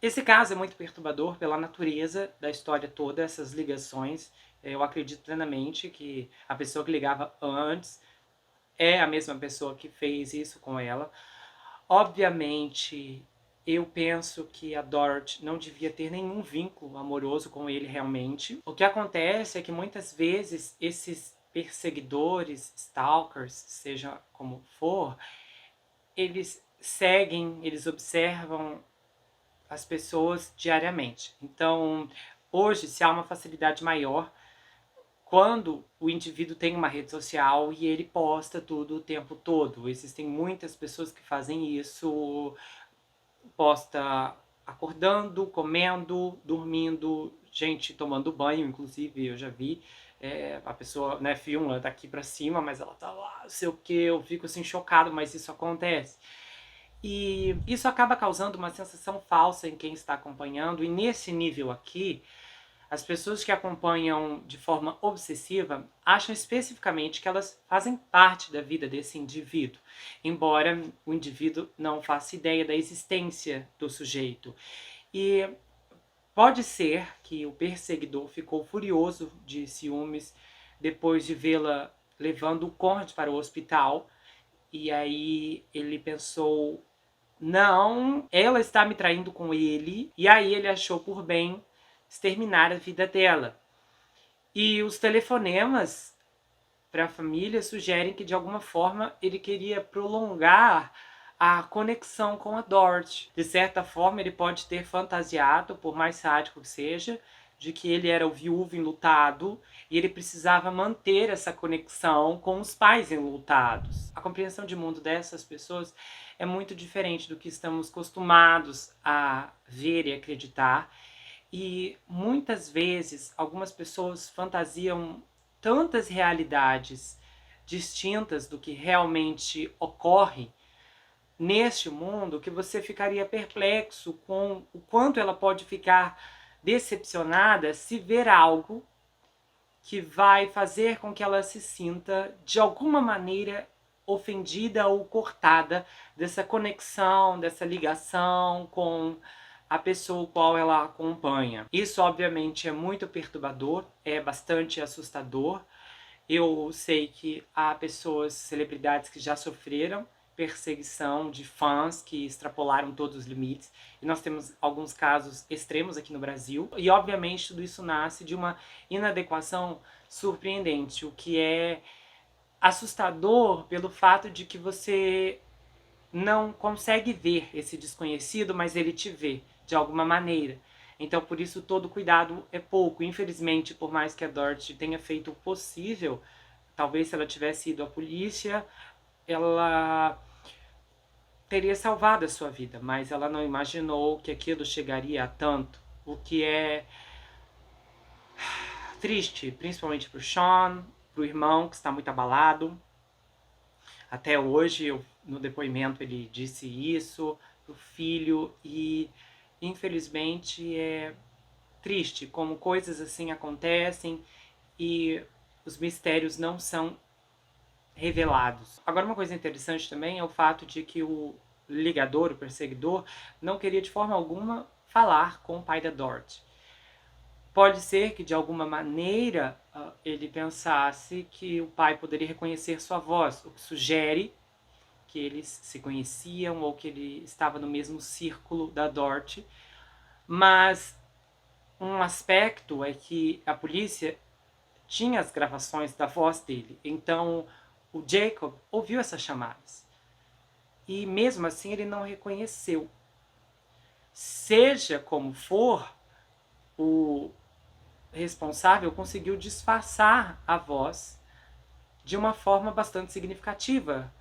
Esse caso é muito perturbador pela natureza da história toda, essas ligações. Eu acredito plenamente que a pessoa que ligava antes é a mesma pessoa que fez isso com ela. Obviamente, eu penso que a Dorothy não devia ter nenhum vínculo amoroso com ele realmente. O que acontece é que muitas vezes esses perseguidores, stalkers, seja como for, eles seguem, eles observam as pessoas diariamente. Então, hoje, se há uma facilidade maior quando o indivíduo tem uma rede social e ele posta tudo o tempo todo. Existem muitas pessoas que fazem isso, posta acordando, comendo, dormindo, gente tomando banho, inclusive, eu já vi. A pessoa, né, filma daqui pra cima, mas ela tá lá, não sei o que, eu fico assim chocado, mas isso acontece. E isso acaba causando uma sensação falsa em quem está acompanhando, e nesse nível aqui, as pessoas que acompanham de forma obsessiva acham especificamente que elas fazem parte da vida desse indivíduo, embora o indivíduo não faça ideia da existência do sujeito. E pode ser que o perseguidor ficou furioso de ciúmes depois de vê-la levando o Conrad para o hospital, e aí ele pensou: não, ela está me traindo com ele, e aí ele achou por bem exterminar a vida dela. E os telefonemas para a família sugerem que de alguma forma ele queria prolongar a conexão com a Dorothy. De certa forma, ele pode ter fantasiado, por mais sádico que seja, de que ele era o viúvo enlutado e ele precisava manter essa conexão com os pais enlutados. A compreensão de mundo dessas pessoas é muito diferente do que estamos acostumados a ver e acreditar. E muitas vezes algumas pessoas fantasiam tantas realidades distintas do que realmente ocorre neste mundo que você ficaria perplexo com o quanto ela pode ficar decepcionada se ver algo que vai fazer com que ela se sinta de alguma maneira ofendida ou cortada dessa conexão, dessa ligação com a pessoa qual ela acompanha. Isso obviamente é muito perturbador, é bastante assustador. Eu sei que há pessoas, celebridades que já sofreram perseguição de fãs que extrapolaram todos os limites. E nós temos alguns casos extremos aqui no Brasil. E obviamente tudo isso nasce de uma inadequação surpreendente, o que é assustador pelo fato de que você não consegue ver esse desconhecido, mas ele te vê de alguma maneira. Então, por isso, todo cuidado é pouco. Infelizmente, por mais que a Dorothy tenha feito o possível, talvez se ela tivesse ido à polícia, ela teria salvado a sua vida, mas ela não imaginou que aquilo chegaria a tanto, o que é triste, principalmente para o Sean, para o irmão, que está muito abalado. Até hoje, no depoimento, ele disse isso para o filho, e infelizmente é triste como coisas assim acontecem e os mistérios não são revelados. Agora, uma coisa interessante também é o fato de que o ligador, o perseguidor, não queria de forma alguma falar com o pai da Dorothy. Pode ser que de alguma maneira ele pensasse que o pai poderia reconhecer sua voz, o que sugere que eles se conheciam ou que ele estava no mesmo círculo da Dorothy. Mas um aspecto é que a polícia tinha as gravações da voz dele. Então o Jacob ouviu essas chamadas. E mesmo assim ele não reconheceu. Seja como for, o responsável conseguiu disfarçar a voz de uma forma bastante significativa,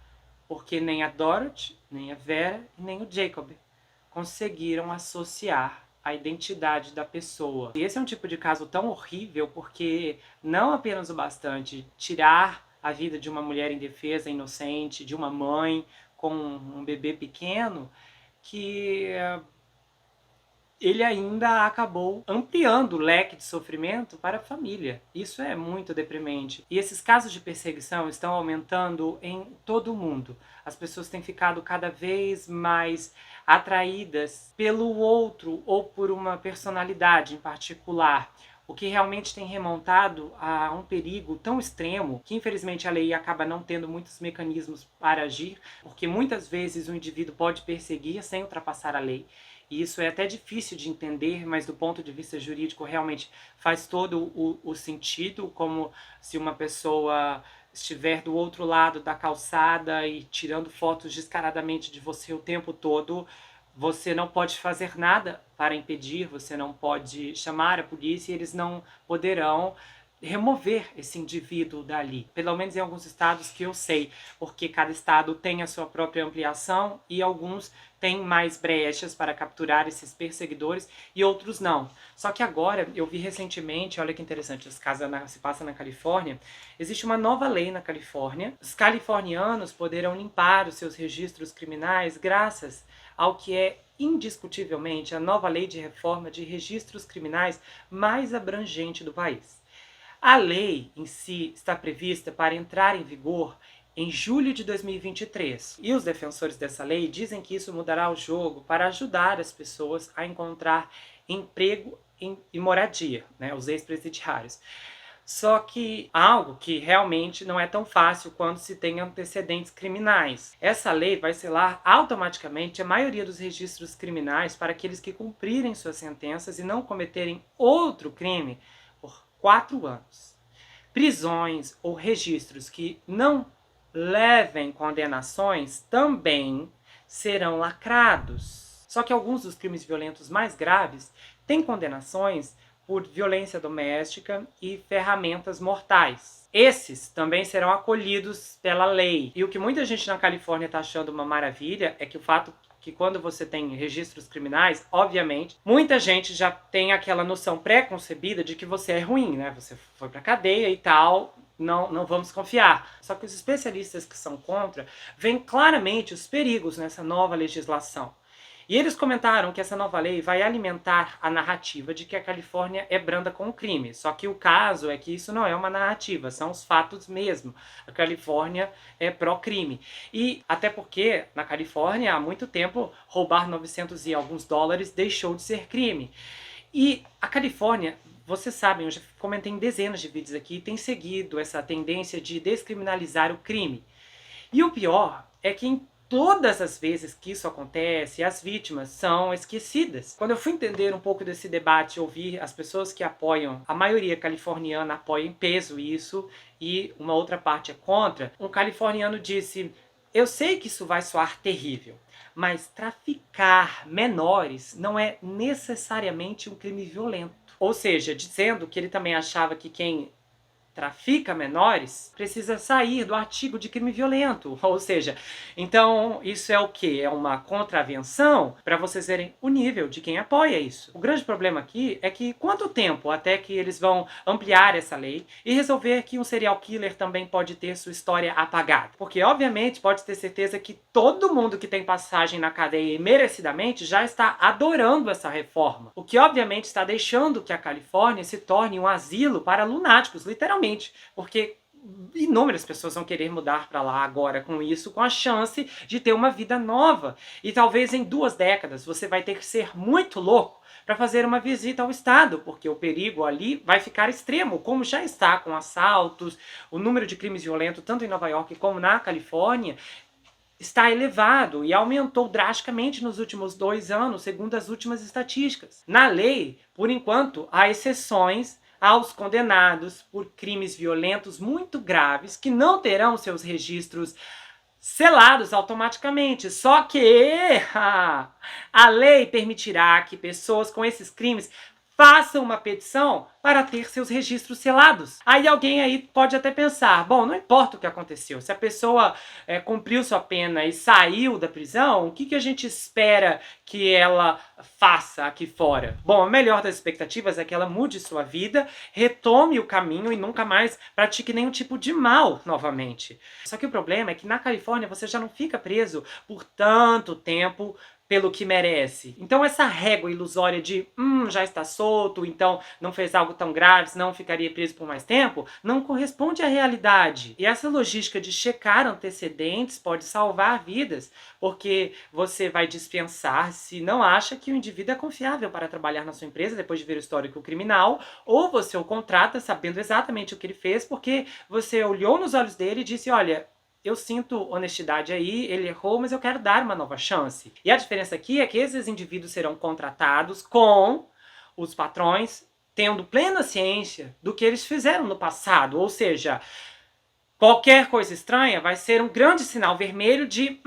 porque nem a Dorothy, nem a Vera e nem o Jacob conseguiram associar a identidade da pessoa. E esse é um tipo de caso tão horrível porque não apenas o bastante tirar a vida de uma mulher indefesa, inocente, de uma mãe com um bebê pequeno, que ele ainda acabou ampliando o leque de sofrimento para a família. Isso é muito deprimente. E esses casos de perseguição estão aumentando em todo o mundo. As pessoas têm ficado cada vez mais atraídas pelo outro ou por uma personalidade em particular, o que realmente tem remontado a um perigo tão extremo que infelizmente a lei acaba não tendo muitos mecanismos para agir, porque muitas vezes o indivíduo pode perseguir sem ultrapassar a lei. E isso é até difícil de entender, mas do ponto de vista jurídico realmente faz todo o sentido, como se uma pessoa estiver do outro lado da calçada e tirando fotos descaradamente de você o tempo todo, você não pode fazer nada para impedir, você não pode chamar a polícia e eles não poderão remover esse indivíduo dali. Pelo menos em alguns estados que eu sei, porque cada estado tem a sua própria ampliação e alguns têm mais brechas para capturar esses perseguidores e outros não. Só que agora, eu vi recentemente, olha que interessante, esse caso se passa na Califórnia, existe uma nova lei na Califórnia. Os californianos poderão limpar os seus registros criminais graças ao que é indiscutivelmente a nova lei de reforma de registros criminais mais abrangente do país. A lei em si está prevista para entrar em vigor em julho de 2023. E os defensores dessa lei dizem que isso mudará o jogo para ajudar as pessoas a encontrar emprego e moradia, né, os ex-presidiários. Só que algo que realmente não é tão fácil quando se tem antecedentes criminais. Essa lei vai selar automaticamente a maioria dos registros criminais para aqueles que cumprirem suas sentenças e não cometerem outro crime por 4 anos. Prisões ou registros que não levem condenações também serão lacrados. Só que alguns dos crimes violentos mais graves têm condenações por violência doméstica e ferramentas mortais. Esses também serão acolhidos pela lei. E o que muita gente na Califórnia está achando uma maravilha é que o fato que quando você tem registros criminais, obviamente, muita gente já tem aquela noção pré-concebida de que você é ruim, né? Você foi pra cadeia e tal, não vamos confiar. Só que os especialistas que são contra veem claramente os perigos nessa nova legislação. E eles comentaram que essa nova lei vai alimentar a narrativa de que a Califórnia é branda com o crime. Só que o caso é que isso não é uma narrativa, são os fatos mesmo. A Califórnia é pró-crime. E até porque na Califórnia há muito tempo roubar 900 e alguns dólares deixou de ser crime. E a Califórnia, vocês sabem, eu já comentei em dezenas de vídeos aqui, tem seguido essa tendência de descriminalizar o crime. E o pior é que em todas as vezes que isso acontece, as vítimas são esquecidas. Quando eu fui entender um pouco desse debate, ouvir as pessoas que apoiam, a maioria californiana apoia em peso isso, e uma outra parte é contra, um californiano disse: eu sei que isso vai soar terrível, mas traficar menores não é necessariamente um crime violento. Ou seja, dizendo que ele também achava que quem trafica menores precisa sair do artigo de crime violento. Ou seja, então isso é o quê? É uma contravenção para vocês verem o nível de quem apoia isso. O grande problema aqui é que quanto tempo até que eles vão ampliar essa lei e resolver que um serial killer também pode ter sua história apagada? Porque obviamente pode ter certeza que todo mundo que tem passagem na cadeia merecidamente já está adorando essa reforma. O que obviamente está deixando que a Califórnia se torne um asilo para lunáticos, literalmente. Porque inúmeras pessoas vão querer mudar para lá agora com isso, com a chance de ter uma vida nova. E talvez em 2 décadas você vai ter que ser muito louco para fazer uma visita ao estado, porque o perigo ali vai ficar extremo, como já está com assaltos, o número de crimes violentos, tanto em Nova York como na Califórnia, está elevado e aumentou drasticamente nos últimos 2 anos, segundo as últimas estatísticas. Na lei, por enquanto, há exceções aos condenados por crimes violentos muito graves que não terão seus registros selados automaticamente. Só que a lei permitirá que pessoas com esses crimes façam uma petição para ter seus registros selados. Aí alguém aí pode até pensar, bom, não importa o que aconteceu, se a pessoa cumpriu sua pena e saiu da prisão, o que a gente espera que ela faça aqui fora? Bom, a melhor das expectativas é que ela mude sua vida, retome o caminho e nunca mais pratique nenhum tipo de mal novamente. Só que o problema é que na Califórnia você já não fica preso por tanto tempo pelo que merece. Então essa régua ilusória de já está solto, então não fez algo tão grave, senão ficaria preso por mais tempo, não corresponde à realidade. E essa logística de checar antecedentes pode salvar vidas, porque você vai dispensar se não acha que o indivíduo é confiável para trabalhar na sua empresa depois de ver o histórico criminal, ou você o contrata sabendo exatamente o que ele fez, porque você olhou nos olhos dele e disse, olha, eu sinto honestidade aí, ele errou, mas eu quero dar uma nova chance. E a diferença aqui é que esses indivíduos serão contratados com os patrões tendo plena ciência do que eles fizeram no passado. Ou seja, qualquer coisa estranha vai ser um grande sinal vermelho de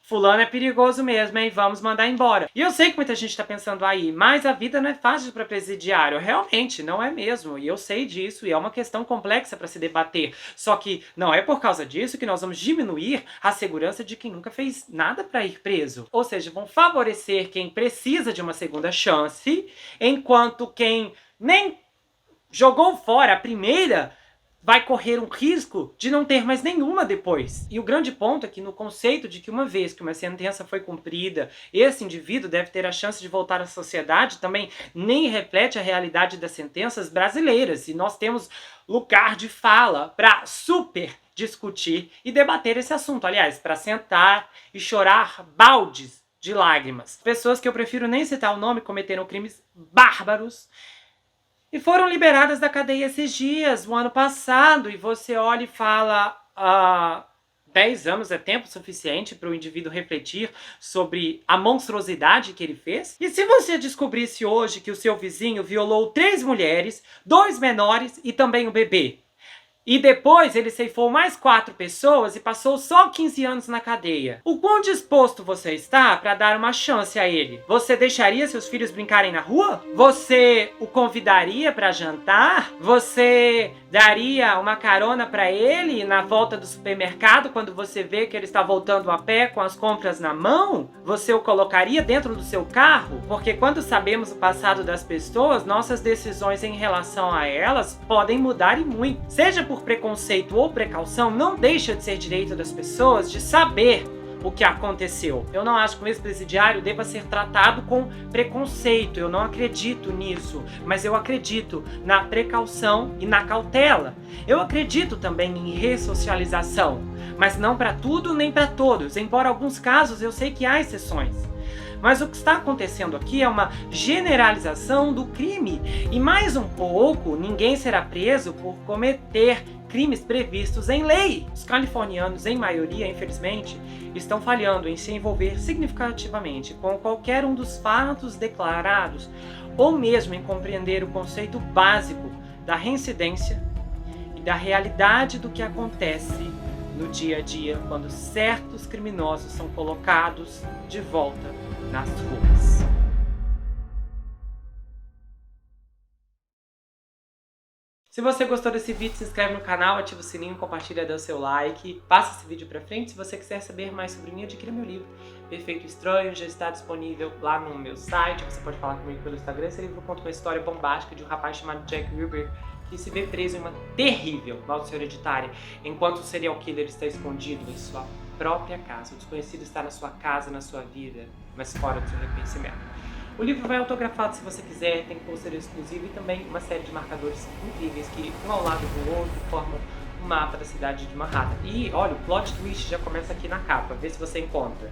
fulano é perigoso mesmo, hein? Vamos mandar embora. E eu sei que muita gente está pensando aí, mas a vida não é fácil para presidiário. Realmente, não é mesmo. E eu sei disso, e é uma questão complexa para se debater. Só que não é por causa disso que nós vamos diminuir a segurança de quem nunca fez nada para ir preso. Ou seja, vão favorecer quem precisa de uma segunda chance, enquanto quem nem jogou fora a primeira vai correr um risco de não ter mais nenhuma depois. E o grande ponto é que no conceito de que uma vez que uma sentença foi cumprida, esse indivíduo deve ter a chance de voltar à sociedade, também nem reflete a realidade das sentenças brasileiras. E nós temos lugar de fala para super discutir e debater esse assunto. Aliás, para sentar e chorar baldes de lágrimas. Pessoas que eu prefiro nem citar o nome cometeram crimes bárbaros e foram liberadas da cadeia esses dias, o ano passado, e você olha e fala, 10 anos é tempo suficiente para o indivíduo refletir sobre a monstruosidade que ele fez? E se você descobrisse hoje que o seu vizinho violou 3 mulheres, 2 menores e também um bebê? E depois ele ceifou mais 4 pessoas e passou só 15 anos na cadeia. O quão disposto você está para dar uma chance a ele? Você deixaria seus filhos brincarem na rua? Você o convidaria para jantar? Você daria uma carona para ele na volta do supermercado quando você vê que ele está voltando a pé com as compras na mão? Você o colocaria dentro do seu carro? Porque quando sabemos o passado das pessoas, nossas decisões em relação a elas podem mudar e muito. Seja por preconceito ou precaução, não deixa de ser direito das pessoas de saber o que aconteceu. Eu não acho que o ex-presidiário deva ser tratado com preconceito, eu não acredito nisso, mas eu acredito na precaução e na cautela. Eu acredito também em ressocialização, mas não para tudo nem para todos, embora alguns casos eu sei que há exceções. Mas o que está acontecendo aqui é uma generalização do crime. E mais um pouco, ninguém será preso por cometer crimes previstos em lei. Os californianos, em maioria, infelizmente, estão falhando em se envolver significativamente com qualquer um dos fatos declarados, ou mesmo em compreender o conceito básico da reincidência e da realidade do que acontece no dia a dia quando certos criminosos são colocados de volta nas ruas. Se você gostou desse vídeo, se inscreve no canal, ativa o sininho, compartilha, dá o seu like, passa esse vídeo pra frente. Se você quiser saber mais sobre mim, adquira meu livro Perfeito Estranho, já está disponível lá no meu site. Você pode falar comigo pelo Instagram. Esse livro conta uma história bombástica de um rapaz chamado Jack Ruby que se vê preso em uma terrível maldição hereditária, enquanto o serial killer está escondido em sua própria casa. O desconhecido está na sua casa, na sua vida, mas fora do seu reconhecimento. O livro vai autografado se você quiser, tem pôster exclusivo e também uma série de marcadores incríveis que, um ao lado do outro, formam um mapa da cidade de Manhattan. E, olha, o plot twist já começa aqui na capa, vê se você encontra.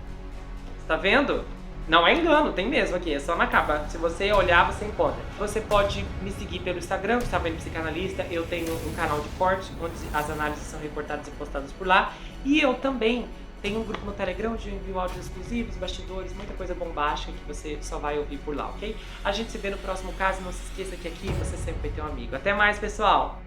Tá vendo? Não é engano, tem mesmo aqui, é só na capa. Se você olhar, você encontra. Você pode me seguir pelo Instagram, Gustavo N. Psicanalista. Eu tenho um canal de corte, onde as análises são reportadas e postadas por lá. E eu também tenho um grupo no Telegram, onde eu envio áudios exclusivos, bastidores, muita coisa bombástica que você só vai ouvir por lá, ok? A gente se vê no próximo caso. Não se esqueça que aqui você sempre vai ter um amigo. Até mais, pessoal!